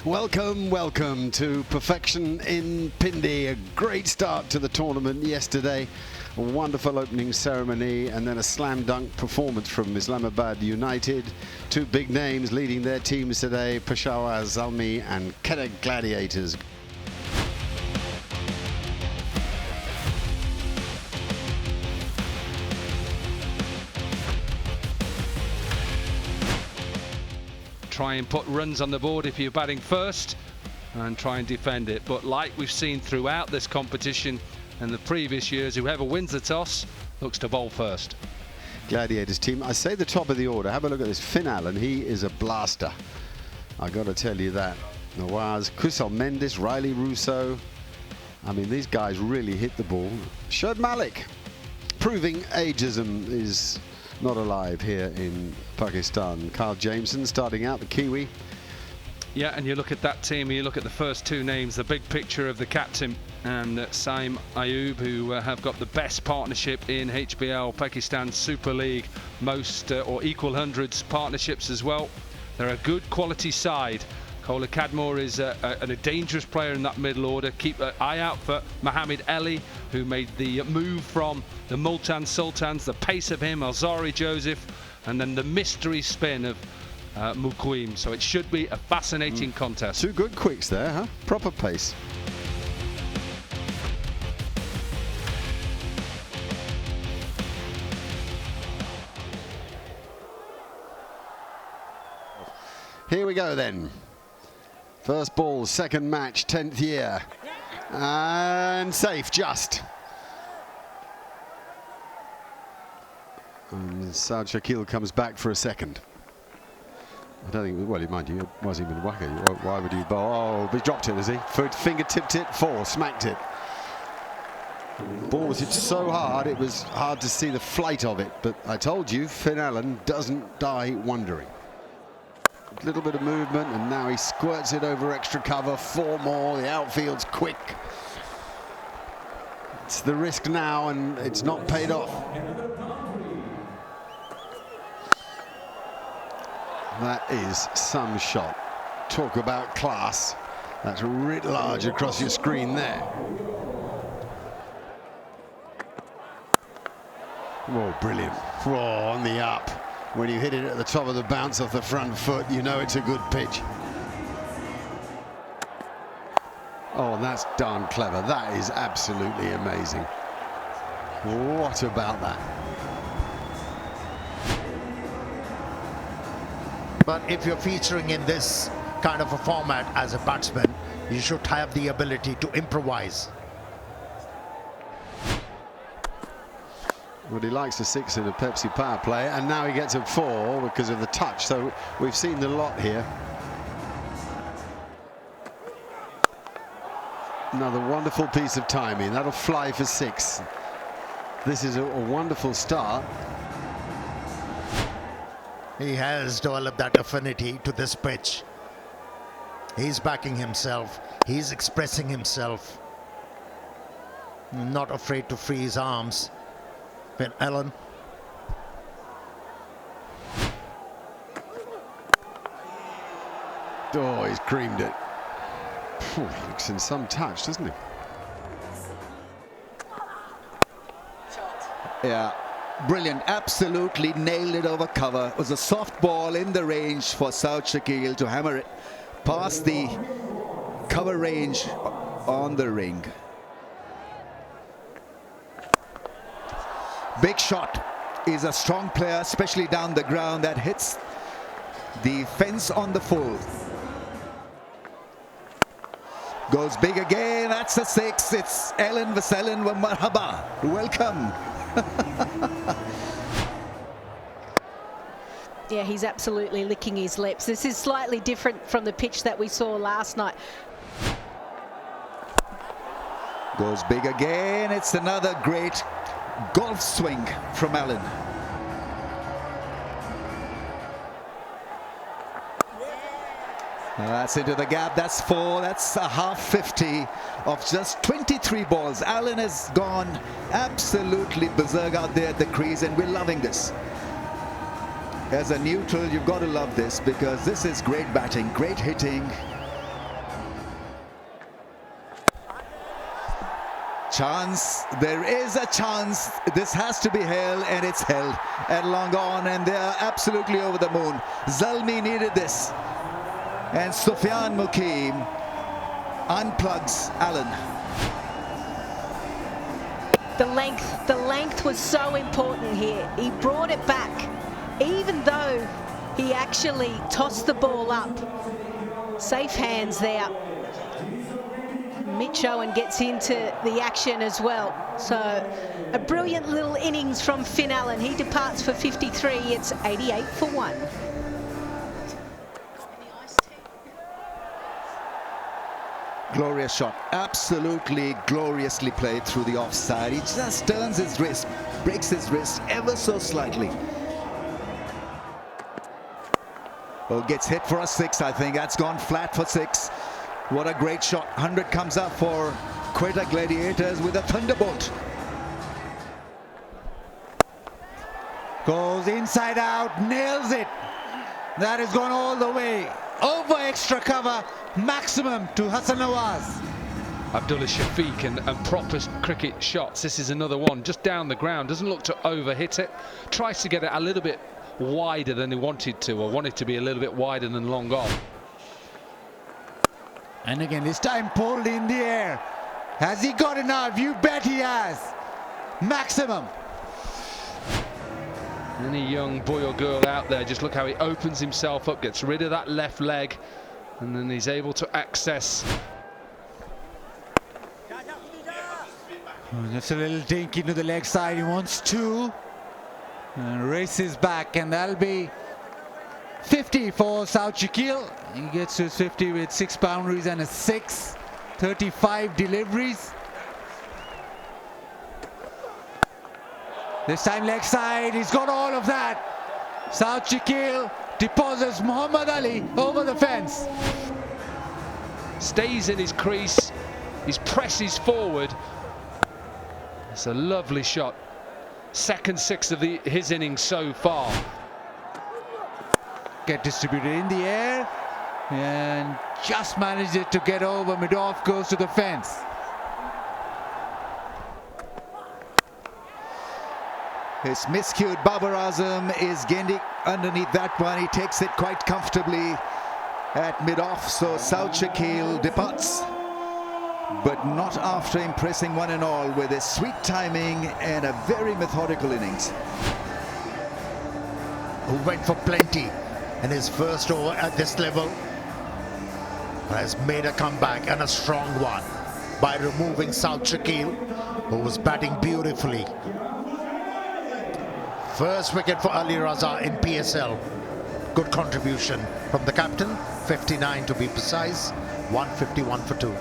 Welcome, welcome to Perfection in Pindi. A great start to the tournament yesterday. A wonderful opening ceremony and then a slam dunk performance from Islamabad United. Two big names leading their teams today, Peshawar Zalmi and Quetta Gladiators. Try and put runs on the board if you're batting first and try and defend it. But like we've seen throughout this competition and the previous years, whoever wins the toss looks to bowl first. Gladiators team, I say the top of the order. Have a look at this. Finn Allen, he is a blaster. I got to tell you that. Nawaz, Kusal Mendes, Riley Russo. I mean, these guys really hit the ball. Shoaib Malik, proving ageism is not alive here in Pakistan. Carl Jameson starting out, the Kiwi. Yeah, and you look at that team, you look at the first two names, the big picture of the captain and Saim Ayub, who have got the best partnership in HBL Pakistan Super League, most or equal hundreds partnerships as well. They're a good quality side. Kola Cadmore is a dangerous player in that middle order. Keep an eye out for Mohammed Ali, who made the move from the Multan Sultans, the pace of him, Alzari Joseph, and then the mystery spin of Muqim. So it should be a fascinating contest. Two good quicks there, huh? Proper pace. Here we go then. First ball, second match, 10th year. And safe, just. And Saad Shakil comes back for a second. I don't think, well, mind you, it wasn't even Waka. Why would you bowl? Oh, but he dropped it, has he? Finger-tipped it, smacked it. Ball was hit so hard, it was hard to see the flight of it. But I told you, Finn Allen doesn't die wondering. A little bit of movement, and now he squirts it over extra cover. 4 more, the outfield's quick. It's the risk now, and it's not paid off. That is some shot. Talk about class. That's writ large across your screen there. Oh, brilliant. Oh, on the up. When you hit it at the top of the bounce off the front foot, you know it's a good pitch. Oh, and that's darn clever. That is absolutely amazing. What about that? But if you're featuring in this kind of a format as a batsman, you should have the ability to improvise. Well, he likes a 6 in a Pepsi power play, and now he gets a 4 because of the touch. So we've seen the lot here. Another wonderful piece of timing. That'll fly for 6. This is a wonderful start. He has developed that affinity to this pitch. He's backing himself. He's expressing himself. Not afraid to free his arms. Finn Allen. Oh, he's creamed it. He looks in some touch, doesn't he? Yeah, brilliant. Absolutely nailed it over cover. It was a soft ball in the range for Saad Shakil to hammer it past the cover range on the ring. Big shot. Is a strong player, especially down the ground, that hits the fence on the full. Goes big again. That's a 6. It's Ellen Vasalin wa marhaba. Welcome. Yeah, he's absolutely licking his lips. This is slightly different from the pitch that we saw last night. Goes big again. It's another great golf swing from Allen. That's into the gap. That's 4. That's a half 50 of just 23 balls. Allen has gone absolutely berserk out there at the crease, and we're loving this. As a neutral, you've got to love this, because this is great batting, great hitting, chance. There is a chance. This has to be held, and it's held at long on, and they are absolutely over the moon. Zalmi needed this, and Sufyan Mukim unplugs Allen. The length was so important here. He brought it back, even though he actually tossed the ball up. Safe hands there. Mitch Owen gets into the action as well. So a brilliant little innings from Finn Allen. He departs for 53. It's 88 for 1. Glorious shot, absolutely gloriously played through the offside. He just turns his wrist, breaks his wrist ever so slightly. Oh, gets hit for a 6, I think. That's gone flat for 6. What a great shot. 100 comes up for Quetta Gladiators with a thunderbolt. Goes inside out, nails it. That has gone all the way. Over extra cover, maximum to Hassan Nawaz. Abdullah Shafiq and proper cricket shots. This is another one just down the ground. Doesn't look to overhit it. Tries to get it a little bit wider than he wanted to, or wanted to be a little bit wider than long on. And again, this time pulled in the air. Has he got enough? You bet he has. Maximum. Any young boy or girl out there, just look how he opens himself up, gets rid of that left leg, and then he's able to access. Just a little dink into the leg side. He wants 2. And races back, and that'll be 50 for South Shakil. He gets to his 50 with 6 boundaries and a 6. 35 deliveries. This time leg side, he's got all of that. South Shakil deposits Muhammad Ali over the fence. Stays in his crease, he presses forward. It's a lovely shot. Second 6 of his innings so far. Get distributed in the air and just managed it to get over. Mid-off goes to the fence. His miscued Babar Azam is getting underneath that one. He takes it quite comfortably at mid-off, so South Shakil departs, but not after impressing one and all with his sweet timing and a very methodical innings. Who went for plenty in his first over at this level, has made a comeback, and a strong one, by removing South Shakil, who was batting beautifully. First wicket for Ali Raza in PSL. Good contribution from the captain, 59 to be precise, 151 for 2.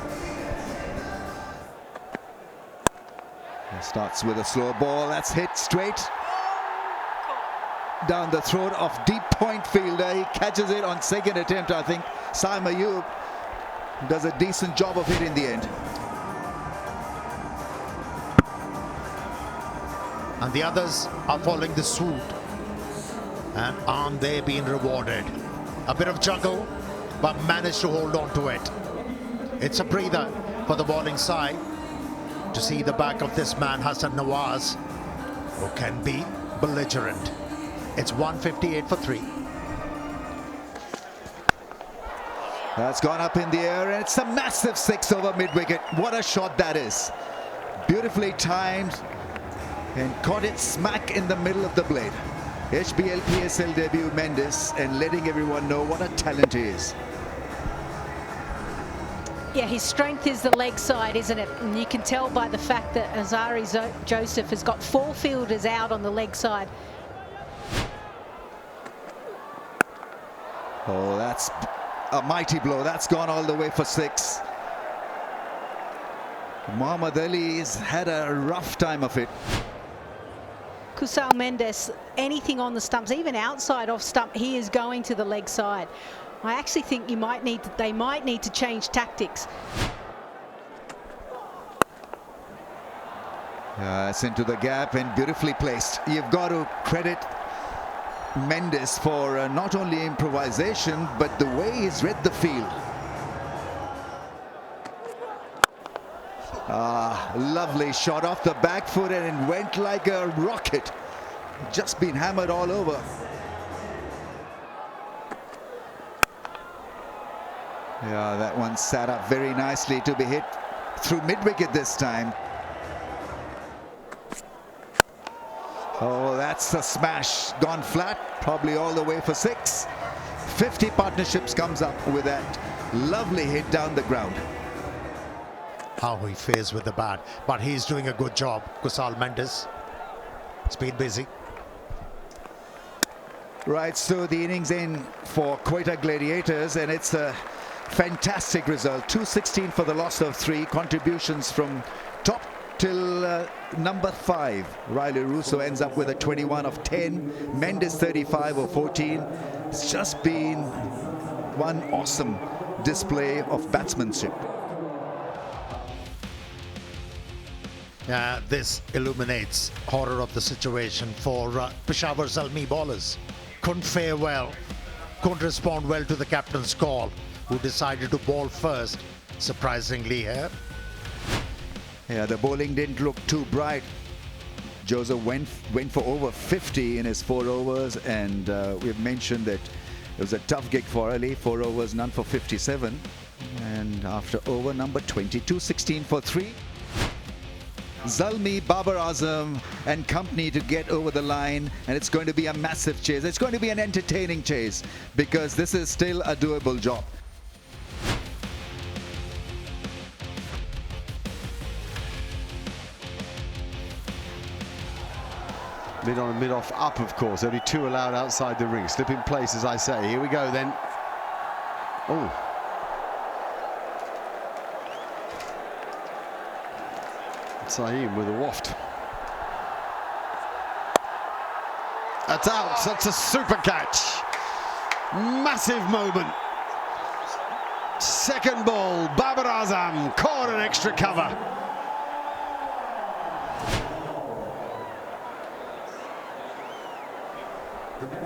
He starts with a slow ball that's hit straight down the throat of deep point fielder. He catches it on second attempt, I think. Saim Ayub does a decent job of it in the end. And the others are following the suit, and aren't they being rewarded? A bit of juggle, but managed to hold on to it. It's a breather for the bowling side to see the back of this man Hassan Nawaz, who can be belligerent. It's 158 for 3. That's gone up in the air, and it's a massive 6 over mid-wicket. What a shot that is. Beautifully timed, and caught it smack in the middle of the blade. HBL PSL debut Mendes, and letting everyone know what a talent he is. Yeah, his strength is the leg side, isn't it? And you can tell by the fact that Azari Joseph has got 4 fielders out on the leg side. Oh, that's a mighty blow. That's gone all the way for 6. Muhammad Ali's had a rough time of it. Kusal Mendes, anything on the stumps, even outside off stump, he is going to the leg side. I actually think they might need to change tactics. It's into the gap and beautifully placed. You've got to credit Mendes for not only improvisation, but the way he's read the field. Lovely shot off the back foot and it went like a rocket. Just been hammered all over. Yeah, that one sat up very nicely to be hit through mid-wicket this time. Oh, that's a smash. Gone flat, probably all the way for 6. 50 Partnerships comes up with that lovely hit down the ground. How he fares with the bat, but he's doing a good job. Kusal Mendes, it's been busy. Right, so the innings in for Quetta Gladiators, and it's a fantastic result. 216 for the loss of 3 contributions from top till number 5. Riley Russo ends up with a 21 of 10. Mendes 35 of 14. It's just been one awesome display of batsmanship. This illuminates horror of the situation for Peshawar Zalmi bowlers. Couldn't fare well, couldn't respond well to the captain's call, who decided to bowl first, surprisingly here. Yeah, the bowling didn't look too bright. Joseph went for over 50 in his 4 overs, and we've mentioned that it was a tough gig for Ali. 4 overs, none for 57. And after over number 22, 16 for 3. Zalmi, Babar Azam and company to get over the line, and it's going to be a massive chase. It's going to be an entertaining chase because this is still a doable job. Mid on and mid off up, of course. Only 2 allowed outside the ring. Slip in place, as I say. Here we go then. Oh. Saeem with a waft. That's out. That's a super catch. Massive moment. Second ball. Babar Azam caught an extra cover.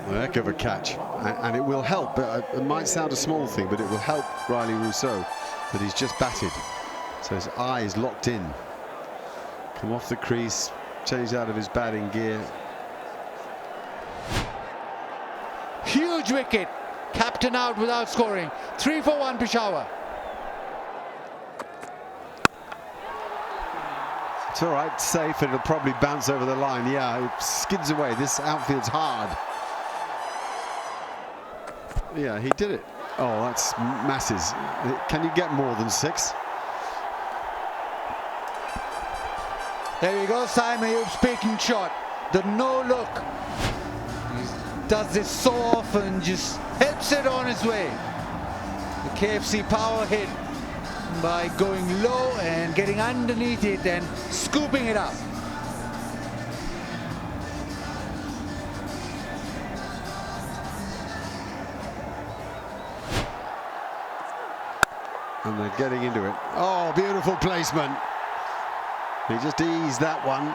A heck of a catch, and it will help. It might sound a small thing, but it will help Riley Rousseau that he's just batted, so his eye is locked in. Come off the crease, changed out of his batting gear. Huge wicket. Captain out without scoring. 3 for 1 Peshawar. It's all right, safe, and it'll probably bounce over the line. Yeah, it skids away. This outfield's hard. Yeah, he did it. Oh, that's masses. Can you get more than 6? There we go, Saeem Ayub's peaking shot. The no look. He does this so often, just helps it on its way. The KFC power hit by going low and getting underneath it and scooping it up. And they're getting into it. Oh, beautiful placement. He just eased that one.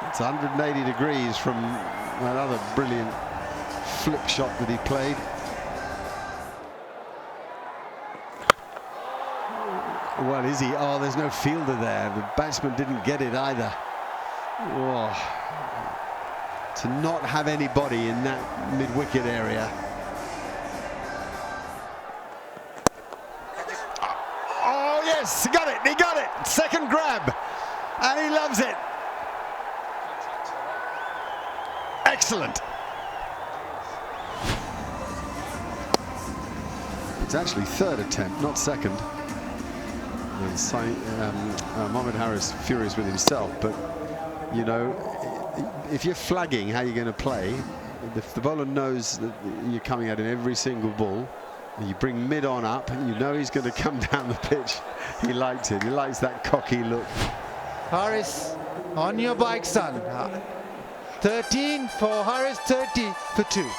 It's 180 degrees from that other brilliant flip shot that he played. Well, is he? Oh, there's no fielder there. The batsman didn't get it either. Oh. To not have anybody in that mid-wicket area. Oh, yes, he got it. He got it. Second grab. And he loves it. Excellent. It's actually 3rd attempt, not 2nd. And Mohamed Harris furious with himself, but you know, if you're flagging how you're going to play, if the bowler knows that you're coming at him every single ball, and you bring mid on up, and you know he's going to come down the pitch. He liked it. He likes that cocky look. Harris, on your bike, son. 13 for Harris, 30 for 2.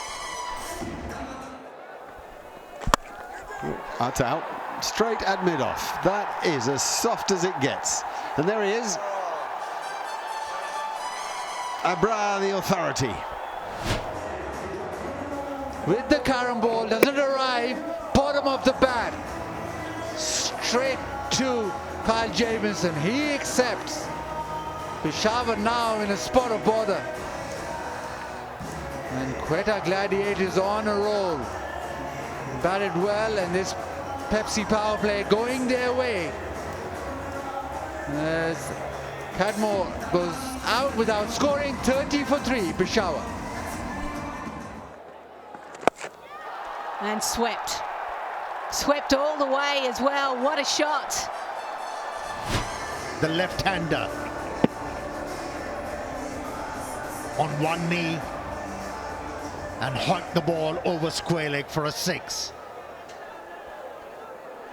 That's out. Straight at mid-off. That is as soft as it gets. And there he is. Abra, the authority. With the carom ball, doesn't arrive, bottom of the bat. Straight to Kyle Jamieson. He accepts. Peshawar now in a spot of bother. And Quetta Gladiators on a roll. Batted well, and this Pepsi power play going their way. As Cadmore goes out without scoring, 30 for 3, Peshawar. And swept. Swept all the way as well. What a shot. The left-hander on one knee and hoiked the ball over square leg for a 6.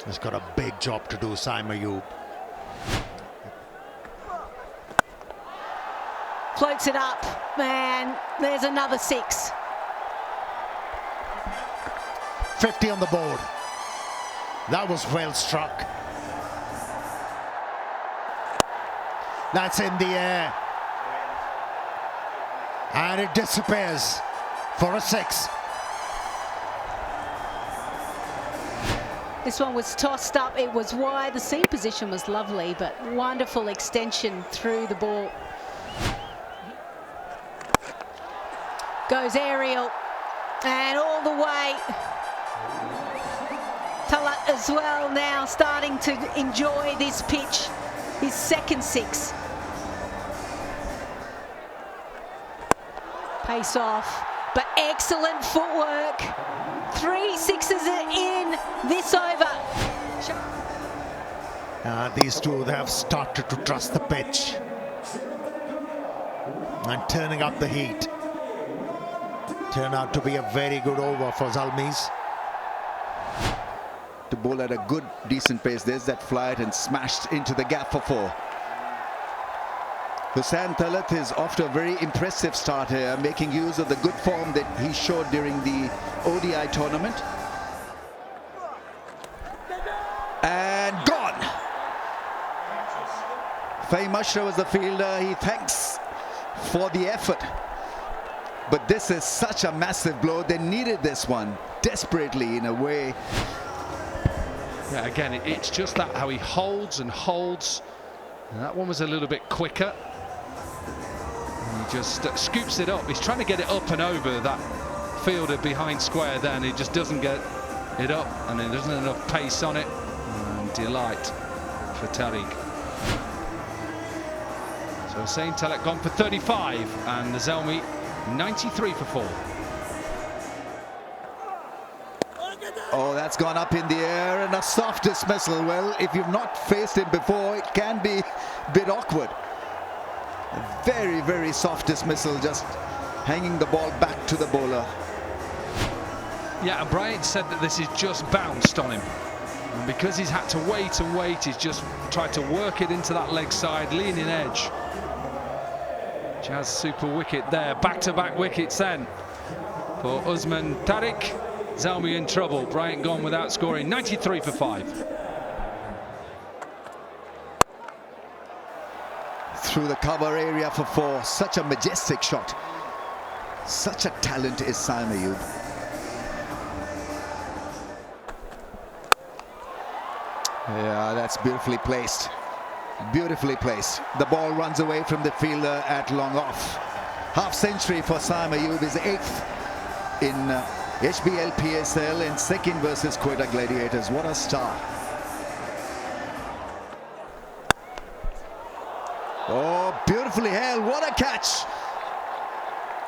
He's got a big job to do, Saim Ayub. Floats it up, and there's another 6. 50 on the board. That was well struck. That's in the air. And it disappears for a 6. This one was tossed up. It was wide. The seam position was lovely, but wonderful extension through the ball. Goes aerial and all the way. Talat as well now starting to enjoy this pitch. His second 6. Pace off, but excellent footwork. 3 6s in this over. These two, they have started to trust the pitch and turning up the heat. Turned out to be a very good over for Zalmis. The ball at a good, decent pace. There's that flight and smashed into the gap for 4. Hussain Talat is off to a very impressive start here, making use of the good form that he showed during the ODI tournament. And gone! Fahim Ashraf was the fielder. He thanks for the effort. But this is such a massive blow. They needed this one desperately in a way. Yeah, again, it's just that how he holds and holds. And that one was a little bit quicker. And he just scoops it up. He's trying to get it up and over that fielder behind square there, and he just doesn't get it up, and there isn't enough pace on it. And delight for Tariq. So Hussain Talat gone for 35, and the Zalmi 93 for 4. Oh, that's gone up in the air, and a soft dismissal. Well, if you've not faced him before, it can be a bit awkward. A very, very soft dismissal, just hanging the ball back to the bowler. Yeah, and Bryant said that this is just bounced on him. And because he's had to wait and wait, he's just tried to work it into that leg side, leaning edge. Jazz super wicket there, back-to-back wickets then for Usman Tariq. Zalmi in trouble. Bryant gone without scoring. 93 for 5. Through the cover area for 4. Such a majestic shot. Such a talent is Saim Ayub. Yeah, that's beautifully placed. Beautifully placed. The ball runs away from the fielder at long off. Half century for Saim Ayub, his 8th in HBL PSL, and 2nd versus Quetta Gladiators. What a start. Oh, beautifully held. What a catch.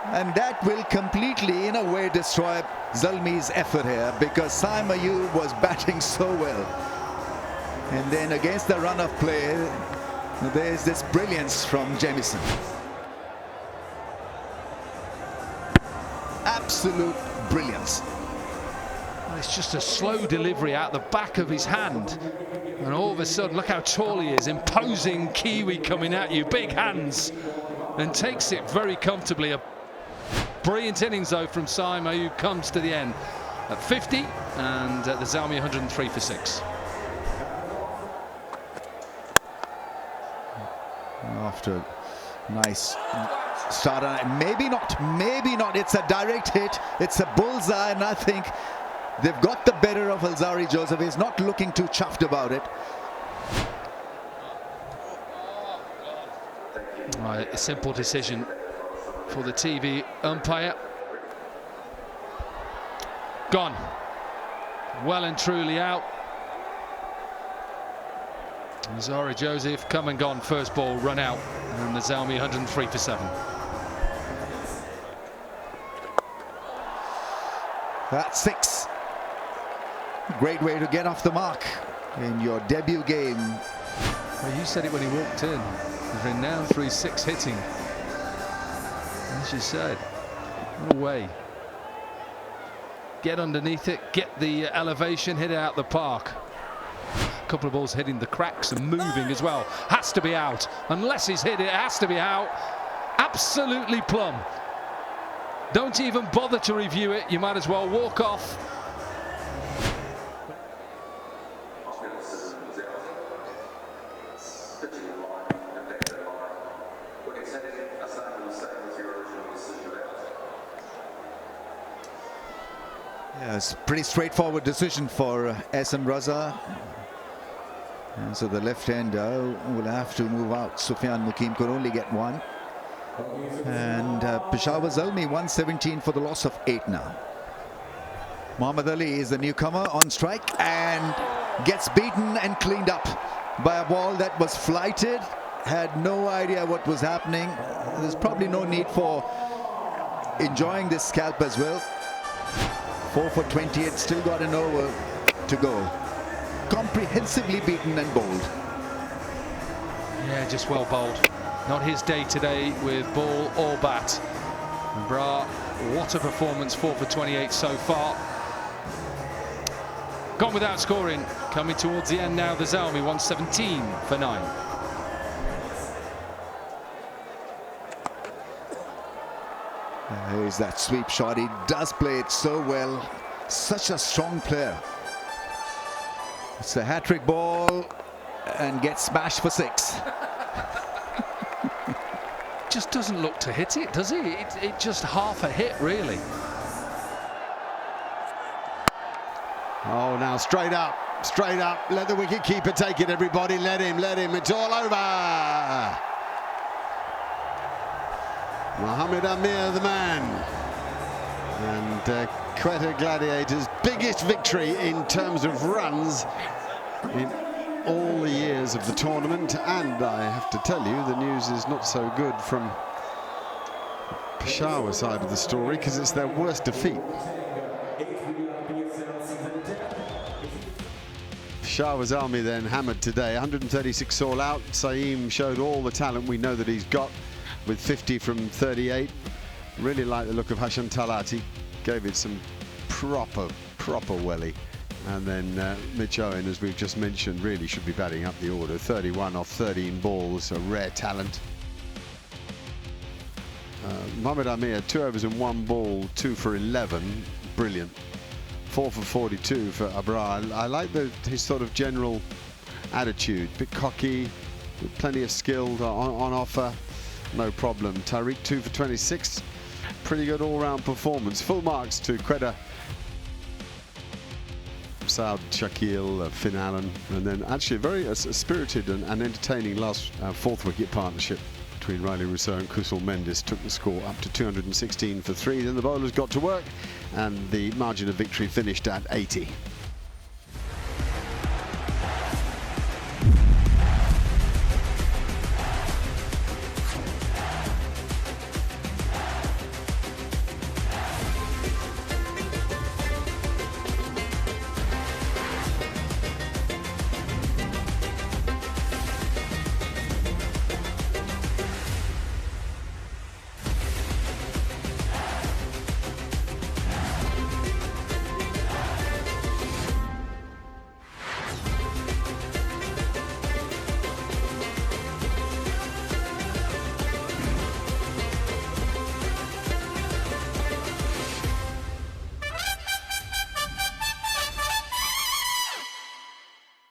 And that will completely, in a way, destroy Zalmi's effort here, because Saim Ayub was batting so well. And then against the run of play, there's this brilliance from Jamieson. Absolute brilliance. Well, it's just a slow delivery out the back of his hand. And all of a sudden, look how tall he is. Imposing Kiwi coming at you. Big hands. And takes it very comfortably. A brilliant innings, though, from Saim Ayub comes to the end at 50. And the Zalmi 103 for 6. After a nice start, maybe not, it's a direct hit, it's a bullseye, and I think they've got the better of Alzari Joseph. He's not looking too chuffed about it. Right, a simple decision for the TV umpire. Gone. Well and truly out. Zara Joseph come and gone, first ball run out, and the Zalmi 103 for 7. That's 6. Great way to get off the mark in your debut game. Well, you said it when he walked in. He's renowned for his 6 hitting. As you said, no way. Get underneath it, get the elevation, hit it out the park. A couple of balls hitting the cracks and moving as well. Has to be out. Unless he's hit it, it has to be out. Absolutely plumb. Don't even bother to review it. You might as well walk off. Yeah, it's a pretty straightforward decision for SM Raza. And so the left-hander will have to move out. Sufyan Mukim could only get 1. And Peshawar Zalmi 117 for the loss of 8 now. Muhammad Ali is the newcomer on strike and gets beaten and cleaned up by a ball that was flighted. Had no idea what was happening. There's probably no need for enjoying this scalp as well. 4 for 28, still got an over to go. Comprehensively beaten and bowled. Yeah, just well bowled. Not his day today with ball or bat. Bra, what a performance, 4 for 28 so far. Gone without scoring. Coming towards the end now, the Zalmi 117 for 9. Here's that sweep shot. He does play it so well. Such a strong player. It's a hat-trick ball and gets smashed for 6. Just doesn't look to hit it, does he? It just half a hit, really. Oh, now straight up. Let the wicket keeper take it, everybody. Let him. It's all over. Mohammed Amir, the man. And Quetta Gladiators' biggest victory in terms of runs in all the years of the tournament. And I have to tell you, the news is not so good from Peshawar side of the story, because it's their worst defeat. Peshawar Zalmi then hammered today, 136 all out. Saeem showed all the talent we know that he's got with 50 from 38. Really like the look of Hashan Talat. He gave it some proper welly. And then Mitch Owen, as we've just mentioned, really should be batting up the order. 31 off 13 balls, a rare talent. Mohammed Amir, 2 overs and 1 ball, 2 for 11. Brilliant. 4 for 42 for Abra. I like his sort of general attitude. Bit cocky, with plenty of skill on offer. No problem. Tariq 2 for 26. Pretty good all-round performance. Full marks to Quetta, Saad Shakil, Finn Allen, and then actually a very spirited and entertaining last 4th wicket partnership between Riley Rousseau and Kusal Mendes took the score up to 216 for 3. Then the bowlers got to work and the margin of victory finished at 80.